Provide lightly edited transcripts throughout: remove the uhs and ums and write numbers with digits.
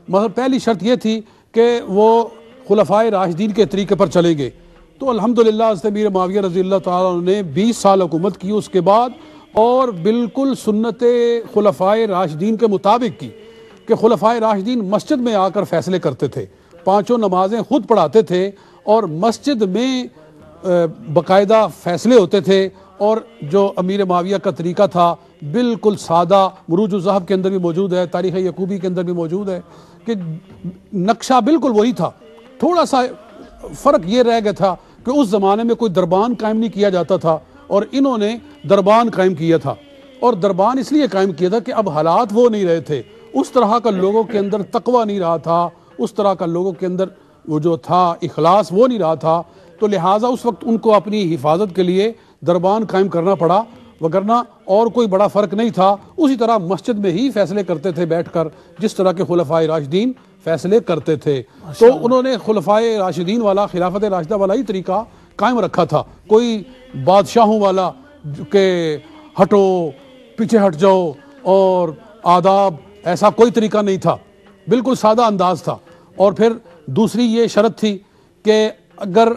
پہلی شرط یہ تھی کہ وہ خلفائے راشدین کے طریقے پر چلیں گے. تو الحمدللہ حضرت امیر معاویہ رضی اللہ تعالیٰ عنہ نے 20 سال حکومت کی اس کے بعد، اور بالکل سنت خلفائے راشدین کے مطابق کی کہ خلفائے راشدین مسجد میں آ کر فیصلے کرتے تھے، 5 نمازیں خود پڑھاتے تھے، اور مسجد میں باقاعدہ فیصلے ہوتے تھے. اور جو امیر معاویہ کا طریقہ تھا بالکل سادہ، مروج الذہب کے اندر بھی موجود ہے، تاریخ یعقوبی کے اندر بھی موجود ہے کہ نقشہ بالکل وہی تھا. تھوڑا سا فرق یہ رہ گیا تھا کہ اس زمانے میں کوئی دربان قائم نہیں کیا جاتا تھا، اور انہوں نے دربان قائم کیا تھا. اور دربان اس لیے قائم کیا تھا کہ اب حالات وہ نہیں رہے تھے، اس طرح کا لوگوں کے اندر تقوی نہیں رہا تھا، اس طرح کا لوگوں کے اندر وہ جو تھا اخلاص وہ نہیں رہا تھا. تو لہٰذا اس وقت ان کو اپنی حفاظت کے لیے دربان قائم کرنا پڑا، وگرنہ اور کوئی بڑا فرق نہیں تھا. اسی طرح مسجد میں ہی فیصلے کرتے تھے بیٹھ کر، جس طرح کے خلفائے راشدین فیصلے کرتے تھے. تو انہوں نے خلفائے راشدین والا، خلافت راشدہ والا ہی طریقہ قائم رکھا تھا، کوئی بادشاہوں والا کہ ہٹو، پیچھے ہٹ جاؤ اور آداب، ایسا کوئی طریقہ نہیں تھا، بالکل سادہ انداز تھا. اور پھر دوسری یہ شرط تھی کہ اگر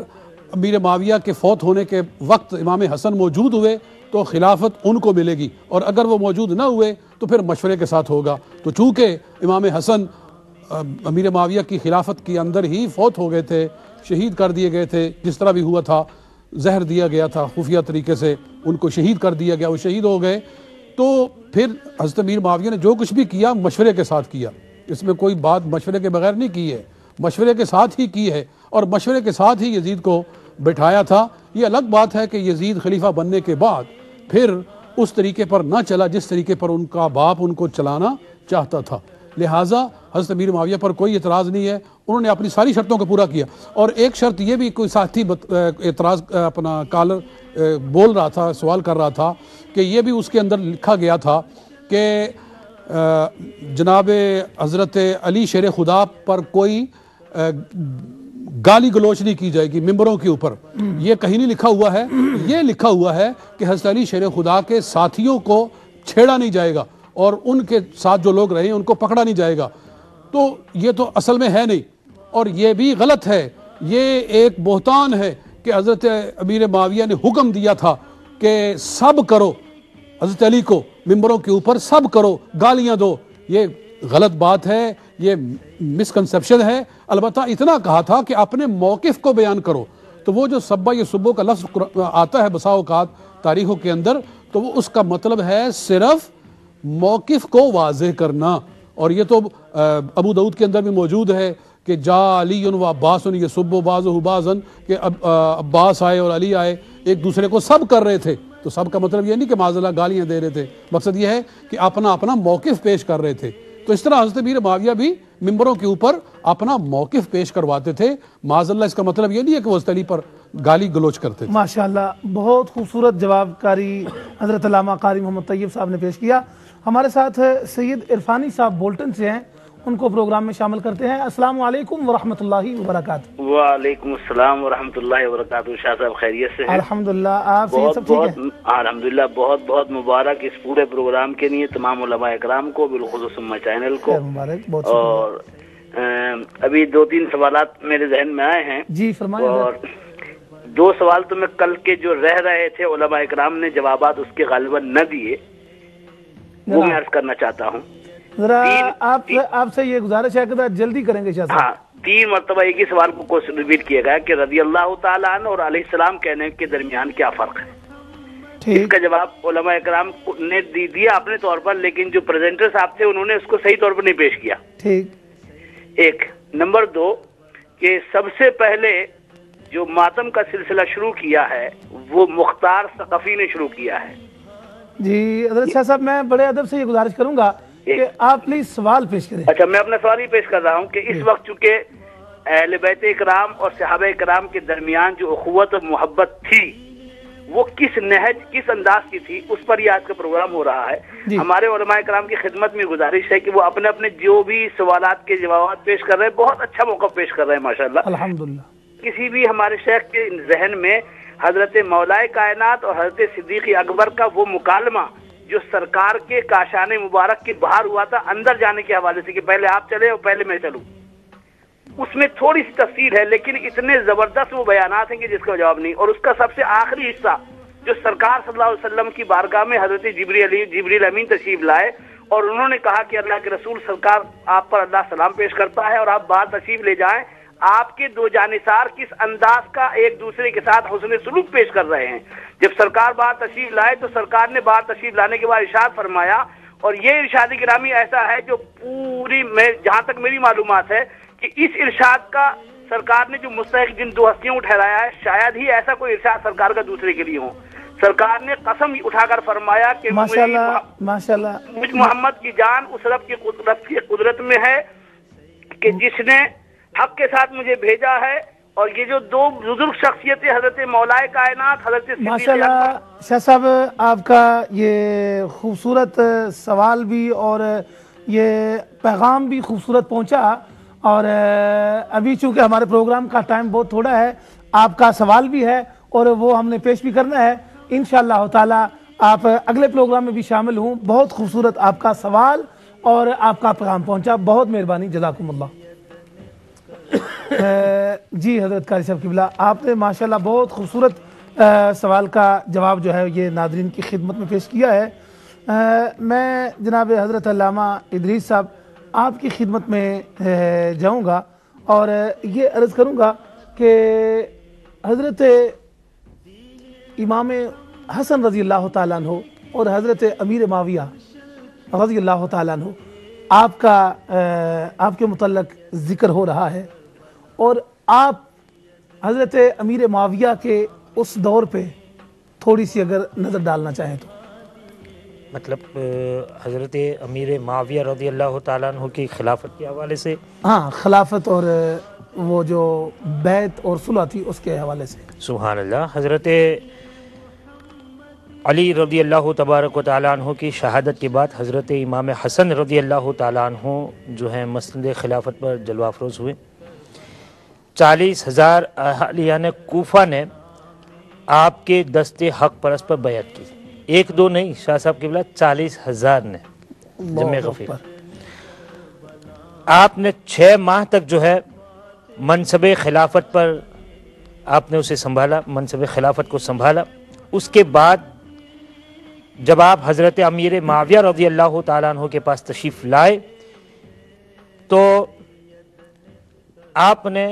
امیر معاویہ کے فوت ہونے کے وقت امام حسن موجود ہوئے تو خلافت ان کو ملے گی، اور اگر وہ موجود نہ ہوئے تو پھر مشورے کے ساتھ ہوگا. تو چونکہ امام حسن امیر معاویہ کی خلافت کے اندر ہی فوت ہو گئے تھے، شہید کر دیے گئے تھے، جس طرح بھی ہوا تھا، زہر دیا گیا تھا خفیہ طریقے سے، ان کو شہید کر دیا گیا، وہ شہید ہو گئے. تو پھر حضرت امیر معاویہ نے جو کچھ بھی کیا مشورے کے ساتھ کیا، اس میں کوئی بات مشورے کے بغیر نہیں کی ہے، مشورے کے ساتھ ہی کی ہے، اور مشورے کے ساتھ ہی یزید کو بٹھایا تھا. یہ الگ بات ہے کہ یزید خلیفہ بننے کے بعد پھر اس طریقے پر نہ چلا جس طریقے پر ان کا باپ ان کو چلانا چاہتا تھا. لہٰذا حضرت امیر معاویہ پر کوئی اعتراض نہیں ہے، انہوں نے اپنی ساری شرطوں کو پورا کیا. اور ایک شرط یہ بھی کوئی ساتھی اعتراض اپنا کالر بول رہا تھا، سوال کر رہا تھا کہ یہ بھی اس کے اندر لکھا گیا تھا کہ جناب حضرت علی شیر خدا پر کوئی گالی گلوچ نہیں کی جائے گی ممبروں کے اوپر. یہ کہیں نہیں لکھا ہوا ہے، یہ لکھا ہوا ہے کہ حضرت علی شیر خدا کے ساتھیوں کو چھیڑا نہیں جائے گا، اور ان کے ساتھ جو لوگ رہے ہیں ان کو پکڑا نہیں جائے گا. تو یہ تو اصل میں ہے نہیں، اور یہ بھی غلط ہے، یہ ایک بہتان ہے کہ حضرت امیر معاویہ نے حکم دیا تھا کہ سب کرو، حضرت علی کو ممبروں کے اوپر سب کرو، گالیاں دو. یہ غلط بات ہے، یہ مسکنسیپشن ہے. البتہ اتنا کہا تھا کہ اپنے موقف کو بیان کرو. تو وہ جو سبہ یا سبو کا لفظ آتا ہے بسا اوقات تاریخوں کے اندر، تو وہ اس کا مطلب ہے صرف موقف کو واضح کرنا. اور یہ تو ابو داؤد کے اندر بھی موجود ہے کہ جا علی و عباس یسب بعضہ بعضا، کہ عباس آئے اور علی آئے، ایک دوسرے کو سب کر رہے تھے. تو سب کا مطلب یہ نہیں کہ معاذ اللہ گالیاں دے رہے تھے، مقصد یہ ہے کہ اپنا اپنا موقف پیش کر رہے تھے. تو اس طرح حضرت امیر معاویہ بھی ممبروں کے اوپر اپنا موقف پیش کرواتے تھے. معاذ اللہ اس کا مطلب یہ نہیں ہے کہ وہ حضرت علی پر گالی گلوچ کرتے تھے. ماشاءاللہ، بہت خوبصورت جواب کاری حضرت علامہ قاری محمد طیب صاحب نے پیش کیا. ہمارے ساتھ سید عرفانی صاحب بولٹن سے ہیں، ان کو پروگرام میں شامل کرتے ہیں. السلام علیکم ورحمۃ اللہ وبرکاتہ. وعلیکم السلام ورحمۃ اللہ وبرکاتہ. شاہ صاحب خیریت سے ہیں؟ الحمدللہ، آپ سے سب ٹھیک ہے؟ الحمدللہ. بہت بہت مبارک اس پورے پروگرام کے لیے تمام علماء اکرام کو، بالخصوص امہ چینل کو. اور ابھی 2-3 سوالات میرے ذہن میں آئے ہیں. جی فرمائیں. اور 2 سوال تو میں کل کے جو رہ رہے تھے علماء اکرام نے جوابات اس کے غالباً نہ دیے، وہ میں عرض کرنا چاہتا ہوں. ذرا آپ سے یہ گزارش ہے کہ جلدی کریں گے شاہ صاحب. ہاں، 3 مرتبہ ایک ہی سوال کو ریپیٹ کیا گیا کہ رضی اللہ تعالیٰ عنہ اور علیہ السلام کہنے کے درمیان کیا فرق ہے. اس کا جواب علماء اکرام نے دیا اپنے طور پر، لیکن جو پریزنٹر صاحب تھے انہوں نے اس کو صحیح طور پر نہیں پیش کیا. ٹھیک. ایک نمبر 2 کہ سب سے پہلے جو ماتم کا سلسلہ شروع کیا ہے وہ مختار ثقفی نے شروع کیا ہے. جی حضرت شاہ صاحب، میں بڑے ادب سے یہ گزارش کروں گا کہ آپ پلیز سوال پیش کریں. اچھا، میں اپنا سوال ہی پیش کر رہا ہوں کہ اس وقت چونکہ اہل بیت اکرام اور صحابہ اکرام کے درمیان جو اخوت و محبت تھی وہ کس نہج، کس انداز کی تھی، اس پر یہ آج کا پروگرام ہو رہا ہے. ہمارے علماء اکرام کی خدمت میں گزارش ہے کہ وہ اپنے اپنے جو بھی سوالات کے جوابات پیش کر رہے ہیں بہت اچھا موقع پیش کر رہے ہیں ماشاءاللہ. الحمدللہ. کسی بھی ہمارے شیخ کے ذہن میں حضرت مولا کائنات اور حضرت صدیق اکبر کا وہ مکالمہ جو سرکار کے کاشان مبارک کے باہر ہوا تھا اندر جانے کے حوالے سے کہ پہلے آپ چلے اور پہلے میں چلوں، اس میں تھوڑی سی تفصیل ہے لیکن اتنے زبردست وہ بیانات ہیں کہ جس کا جواب نہیں. اور اس کا سب سے آخری حصہ جو سرکار صلی اللہ علیہ وسلم کی بارگاہ میں حضرت جبریل امین تشریف لائے اور انہوں نے کہا کہ اللہ کے رسول سرکار آپ پر اللہ سلام پیش کرتا ہے اور آپ باہر تشریف لے جائیں. آپ کے دو جانثار کس انداز کا ایک دوسرے کے ساتھ حسن سلوک پیش کر رہے ہیں. جب سرکار باہر تشریف لائے تو سرکار نے باہر تشریف لانے کے بعد ارشاد فرمایا، اور یہ ارشاد گرامی ایسا ہے جو پوری میں جہاں تک میری معلومات ہے کہ اس ارشاد کا سرکار نے جو مستحق جن دو ہستیوں کو ٹھہرایا ہے شاید ہی ایسا کوئی ارشاد سرکار کا دوسرے کے لیے ہو. سرکار نے قسم اٹھا کر فرمایا کہ ماشاءاللہ مجھ محمد کی جان اس رب کی قدرت میں ہے کہ جس نے حق کے ساتھ مجھے بھیجا ہے. اور یہ جو دو بزرگ شخصیتیں حضرت مولا کائنات حضرت ماشاءاللہ شاہ صاحب، آپ کا یہ خوبصورت سوال بھی اور یہ پیغام بھی خوبصورت پہنچا. اور ابھی چونکہ ہمارے پروگرام کا ٹائم بہت تھوڑا ہے، آپ کا سوال بھی ہے اور وہ ہم نے پیش بھی کرنا ہے انشاءاللہ تعالی. آپ اگلے پروگرام میں بھی شامل ہوں. بہت خوبصورت آپ کا سوال اور آپ کا پیغام پہنچا، بہت مہربانی، جزاکم اللہ. جی حضرت قاری صاحب قبلہ، آپ نے ماشاءاللہ بہت خوبصورت سوال کا جواب جو ہے یہ ناظرین کی خدمت میں پیش کیا ہے. میں جناب حضرت علامہ ادریس صاحب آپ کی خدمت میں جاؤں گا اور یہ عرض کروں گا کہ حضرت امام حسن رضی اللہ تعالیٰ عنہ اور حضرت امیر معاویہ رضی اللہ تعالیٰ عنہ آپ کے متعلق ذکر ہو رہا ہے، اور آپ حضرت امیر معاویہ کے اس دور پہ تھوڑی سی اگر نظر ڈالنا چاہیں تو. مطلب حضرت امیر معاویہ رضی اللہ تعالیٰ عنہ کی خلافت کے حوالے سے؟ ہاں، خلافت اور وہ جو بیعت اور صلح تھی اس کے حوالے سے. سبحان اللہ. حضرت علی رضی اللہ تبارک و تعالیٰ عنہ کی شہادت کے بعد حضرت امام حسن رضی اللہ تعالیٰ عنہ جو ہیں مسند خلافت پر جلوہ افروز ہوئے. 40,000 اہالیان کوفہ نے آپ کے دست حق پرست پر بیعت کی. ایک دو نہیں شاہ صاحب قبلہ، 40,000 نے. جمع غفیر. آپ نے 6 ماہ تک جو ہے منصب خلافت پر آپ نے اسے سنبھالا، منصب خلافت کو سنبھالا. اس کے بعد جب آپ حضرت امیر معاویہ رضی اللہ تعالیٰ عنہ کے پاس تشریف لائے تو آپ نے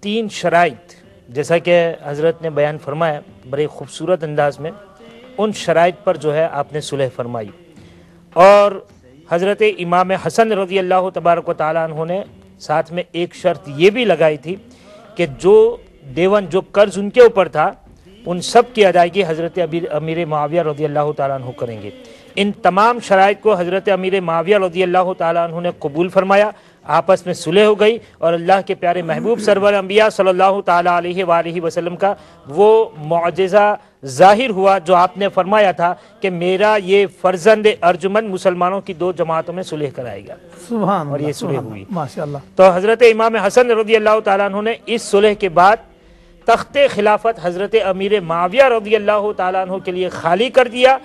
3 شرائط، جیسا کہ حضرت نے بیان فرمایا بڑے خوبصورت انداز میں، ان شرائط پر جو ہے آپ نے صلح فرمائی. اور حضرت امام حسن رضی اللہ تبارک و تعالیٰ عنہ نے ساتھ میں ایک شرط یہ بھی لگائی تھی کہ جو دیون، جو قرض ان کے اوپر تھا، ان سب کی ادائیگی حضرت امیر معاویہ رضی اللہ تعالیٰ عنہ کریں گے. ان تمام شرائط کو حضرت امیر معاویہ رضی اللہ تعالیٰ عنہ نے قبول فرمایا. آپس میں صلح ہو گئی اور اللہ کے پیارے محبوب سرور انبیاء صلی اللہ تعالیٰ علیہ وآلہ وسلم کا وہ معجزہ ظاہر ہوا جو آپ نے فرمایا تھا کہ میرا یہ فرزند ارجمند مسلمانوں کی 2 جماعتوں میں صلح کرائے گا. سبحان اللہ. اور یہ صلح ہوئی ماشاءاللہ. تو حضرت امام حسن رضی اللہ تعالیٰ عنہ نے اس صلح کے بعد تخت خلافت حضرت امیر معاویہ رضی اللہ تعالیٰ عنہ کے لیے خالی کر دیا.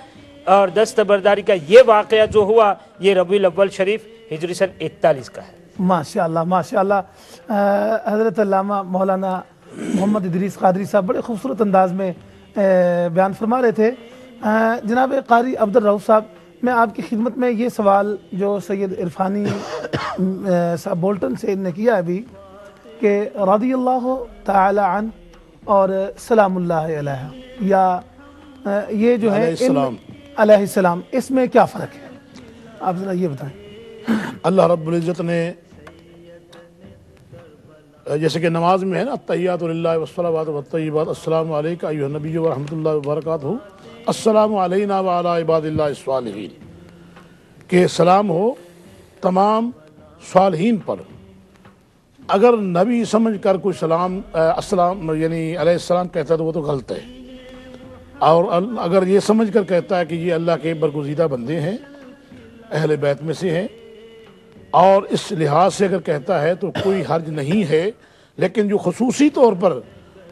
اور دستبرداری کا یہ واقعہ جو ہوا یہ ربیع الاول شریف ہجری سن 41 کا ہے. ماشاءاللہ ماشاءاللہ. حضرت علامہ مولانا محمد ادریس قادری صاحب بڑے خوبصورت انداز میں بیان فرما رہے تھے. جناب قاری عبد الرؤف صاحب، میں آپ کی خدمت میں یہ سوال جو سید عرفانی صاحب بولٹن سے نے کیا ابھی کہ رضی اللہ تعالی عنہ اور سلام اللہ علیہ، یا یہ جو ہے علیہ السلام، اس میں کیا فرق ہے؟ آپ ذرا یہ بتائیں. اللہ رب العزت نے جیسے کہ نماز میں ہے نا، التحیات للہ والصلوات والطیبات، السلام علیکہ ایھا النبی ورحمۃ اللہ وبرکاتہ، السلام علینا وعلی عباد اللہ الصالحین، کہ سلام ہو تمام صالحین پر. اگر نبی سمجھ کر کوئی سلام السلام یعنی علیہ السلام کہتا ہے تو وہ تو غلط ہے، اور اگر یہ سمجھ کر کہتا ہے کہ یہ اللہ کے برگزیدہ بندے ہیں، اہل بیت میں سے ہیں، اور اس لحاظ سے اگر کہتا ہے تو کوئی حرج نہیں ہے. لیکن جو خصوصی طور پر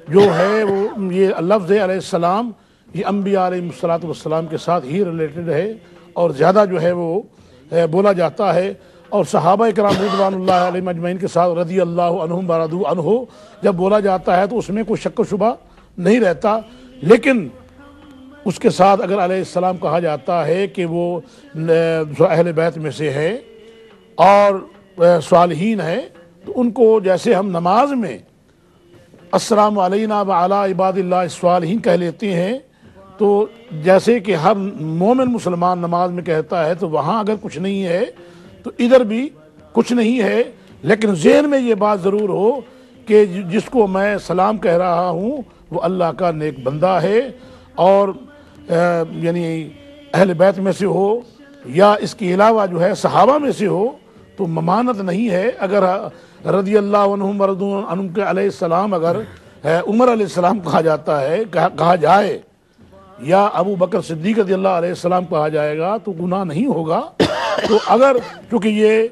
جو ہے وہ یہ لفظ علیہ السلام یہ انبیاء علیہ السلام کے ساتھ ہی ریلیٹڈ ہے اور زیادہ جو ہے وہ بولا جاتا ہے، اور صحابہ کرام رضوان اللہ علیہم اجمعین کے ساتھ رضی اللہ عنہم ورضوا عنہ جب بولا جاتا ہے تو اس میں کوئی شک و شبہ نہیں رہتا، لیکن اس کے ساتھ اگر علیہ السلام کہا جاتا ہے کہ وہ اہل بیت میں سے ہے اور صالحین ہے، تو ان کو جیسے ہم نماز میں السلام علینا وعلی عباد اللہ الصالحین کہہ لیتے ہیں، تو جیسے کہ ہر مومن مسلمان نماز میں کہتا ہے، تو وہاں اگر کچھ نہیں ہے تو ادھر بھی کچھ نہیں ہے، لیکن ذہن میں یہ بات ضرور ہو کہ جس کو میں سلام کہہ رہا ہوں وہ اللہ کا نیک بندہ ہے، اور یعنی اہل بیت میں سے ہو یا اس کے علاوہ جو ہے صحابہ میں سے ہو تو ممانت نہیں ہے۔ اگر رضی اللہ عنہم ورضوا عنہم کے علیہ السلام اگر عمر علیہ السلام کہا جاتا ہے، کہا جائے، یا ابو بکر صدیق رضی اللہ علیہ السلام کہا جائے گا تو گناہ نہیں ہوگا۔ تو اگر چونکہ یہ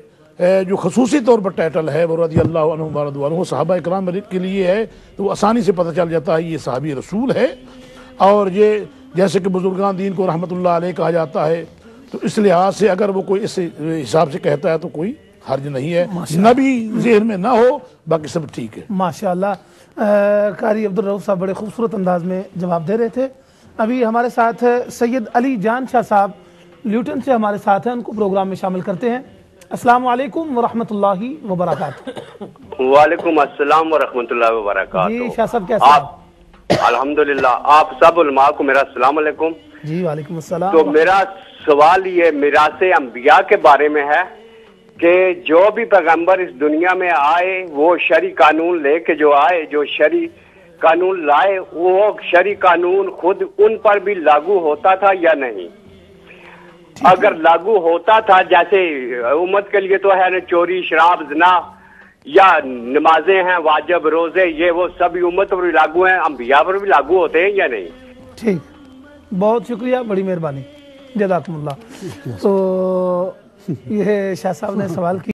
جو خصوصی طور پر ٹائٹل ہے وہ رضی اللہ عنہم ورضوا عنہ صحابہ اکرام کے لیے ہے، تو وہ آسانی سے پتہ چل جاتا ہے یہ صحابی رسول ہے، اور یہ جیسے کہ بزرگان دین کو رحمت اللہ علیہ کہا جاتا ہے، تو اس لحاظ سے اگر وہ کوئی اس حساب سے کہتا ہے تو کوئی حرج نہیں ہے، نبی ذہن میں نہ ہو، باقی سب ٹھیک ہے۔ ماشاءاللہ قاری عبدالرؤف صاحب بڑے خوبصورت انداز میں جواب دے رہے تھے۔ ابھی ہمارے ساتھ سید علی جان شاہ صاحب لیوٹن سے ہمارے ساتھ ہیں، ان کو پروگرام میں شامل کرتے ہیں۔ السلام علیکم ورحمۃ اللہ وبرکاتہ۔ وعلیکم السلام ورحمۃ اللہ وبرکاتہ۔ جی شاہ صاحب کیسے ہیں؟ الحمدللہ، آپ سب علماء کو میرا السلام علیکم۔ جی وعلیکم السلام۔ تو میرا سوال یہ میراث انبیاء کے بارے میں ہے کہ جو بھی پیغمبر اس دنیا میں آئے وہ شرعی قانون لے کے جو آئے، جو شرعی قانون لائے، وہ شرعی قانون خود ان پر بھی لاگو ہوتا تھا یا نہیں؟ اگر لاگو ہوتا تھا، جیسے امت کے لیے تو ہے نا چوری، شراب، زنا، یا نمازیں ہیں واجب، روزے، یہ وہ سب امت پر بھی لاگو ہیں، انبیاء پر بھی لاگو ہوتے ہیں یا نہیں؟ ٹھیک، بہت شکریہ، بڑی مہربانی، جزاکم اللہ۔ تو یہ شاہ صاحب نے سوال کیا۔